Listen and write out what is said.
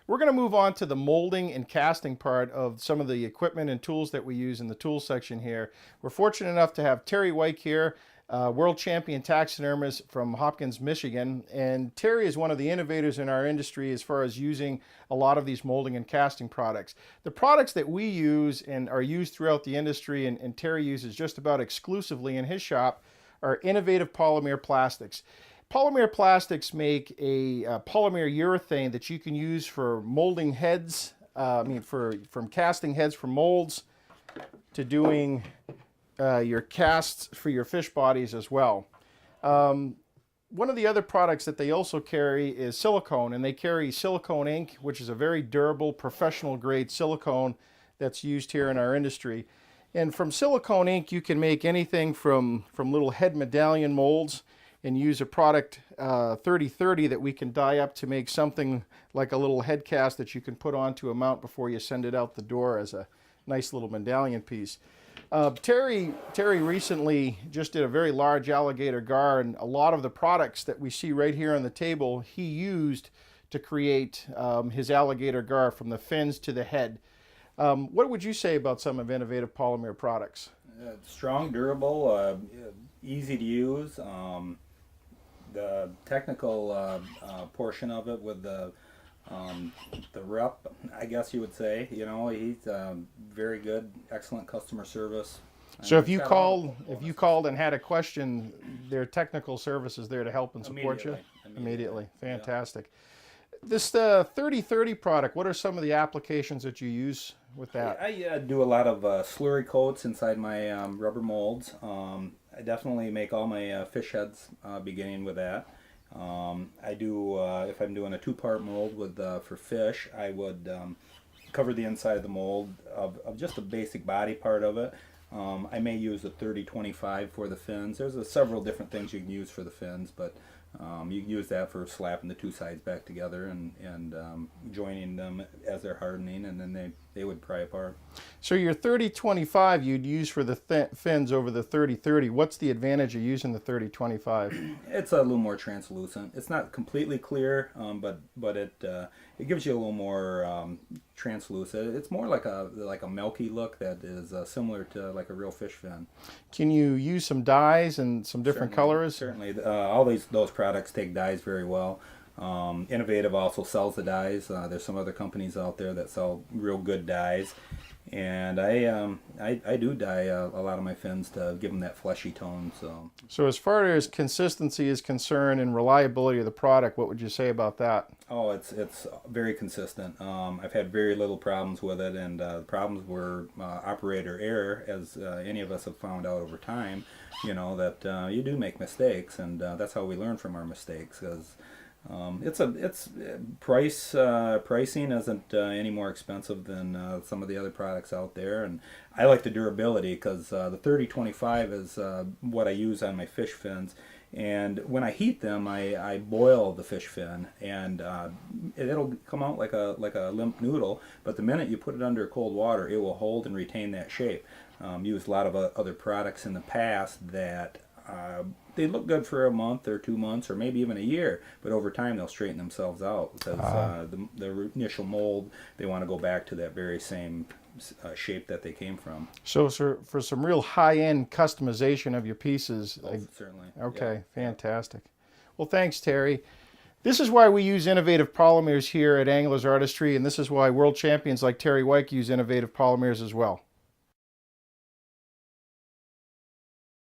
We're going to move on to the molding and casting part of some of the equipment and tools that we use in the tool section here. We're fortunate enough to have Terry White here, world champion taxidermist from Hopkins, Michigan. And Terry is one of the innovators in our industry as far as using a lot of these molding and casting products. The products that we use and are used throughout the industry, and Terry uses just about exclusively in his shop, are innovative polymer plastics. Polymer plastics make a polymer urethane that you can use for molding heads, from casting heads for molds to doing your casts for your fish bodies as well. One of the other products that they also carry is silicone, and they carry silicone ink, which is a very durable, professional grade silicone that's used here in our industry. And from silicone ink, you can make anything from little head medallion molds, and use a product 3030 that we can dye up to make something like a little head cast that you can put onto a mount before you send it out the door as a nice little medallion piece. Terry recently just did a very large alligator gar, and a lot of the products that we see right here on the table he used to create his alligator gar, from the fins to the head. What would you say about some of innovative polymer products? Strong, durable, easy to use. The technical portion of it with the rep, I guess you would say, he's very good, excellent customer service. So if you called and had a question, their technical service is there to help and support you? Immediately. Fantastic. Yeah. This 3030 product, what are some of the applications that you use with that? I do a lot of slurry coats inside my rubber molds. I definitely make all my fish heads beginning with that. I do, if I'm doing a two-part mold with for fish, I would cover the inside of the mold of just the basic body part of it. I may use a 30-25 for the fins. There's several different things you can use for the fins, but you can use that for slapping the two sides back together and joining them as they're hardening, and then they would pry apart. So your 30-25 you'd use for the fins over the 30-30. What's the advantage of using the 30-25? It's a little more translucent. It's not completely clear, but it gives you a little more translucent. It's more like a milky look that is similar to like a real fish fin. Can you use some dyes and some different colors? Certainly. All those products take dyes very well. Innovative also sells the dyes. There's some other companies out there that sell real good dyes, and I do dye a lot of my fins to give them that fleshy tone. So as far as consistency is concerned and reliability of the product, what would you say about that? Oh, it's very consistent. I've had very little problems with it, and the problems were operator error, as any of us have found out over time. That you do make mistakes, and that's how we learn from our mistakes. Because pricing isn't any more expensive than some of the other products out there, and I like the durability because the 30-25 is what I use on my fish fins. And when I heat them, I boil the fish fin, and it'll come out like a limp noodle. But the minute you put it under cold water, it will hold and retain that shape. Used a lot of other products in the past that they look good for a month or 2 months or maybe even a year, but over time they'll straighten themselves out because the initial mold, they want to go back to that very same shape that they came from. So for some real high-end customization of your pieces. Certainly. Okay, yeah. Fantastic. Well, thanks, Terry. This is why we use innovative polymers here at Anglers Artistry, and this is why world champions like Terry White use innovative polymers as well.